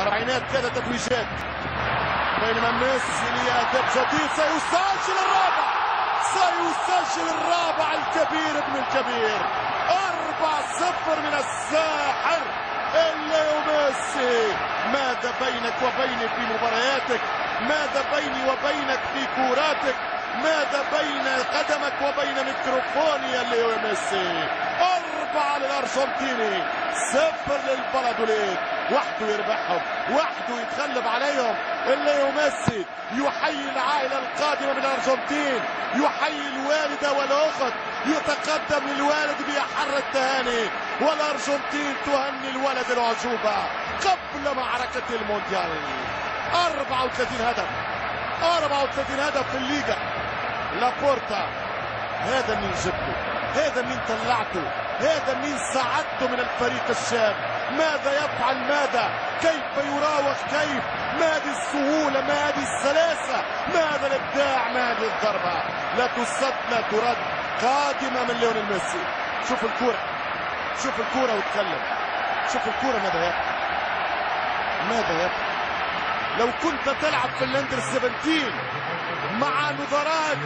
عينات كذا تتويجات، بينما ميسي لهدف جديد سيسجل الرابع الكبير ابن الكبير. 4-0 من الساحر ليو ميسي. ماذا بينك وبيني في مبارياتك؟ ماذا بيني وبينك في كوراتك؟ ماذا بين قدمك وبين ميكروفوني يا ليو ميسي؟ 4 للأرجنتيني، 0 للبلدوليد. وحده يربحهم، وحده يتغلب عليهم. ليو ميسي يحيي العائلة القادمة من الأرجنتين، يحيي الوالدة والأخت، يتقدم للوالد بأحر التهاني، والأرجنتين تهني الولد العجوبة قبل معركة المونديال. 34 هدف، 34 هدف في الليغا. لابورتا هذا مين جبته، هذا مين طلعته، هذا مين ساعدته من الفريق الشاب. ماذا يفعل؟ ماذا؟ كيف يراوغ؟ كيف؟ ما هذه السهولة؟ ما هذه السلاسة؟ ما هذا الإبداع؟ ما هذه الضربة؟ لا تصد لا ترد، قادمة من ليونيل ميسي. شوف الكرة، شوف الكرة وتكلم، شوف الكرة ماذا يفعل، ماذا يفعل. لو كنت تلعب في الأندر 17 مع نظرائك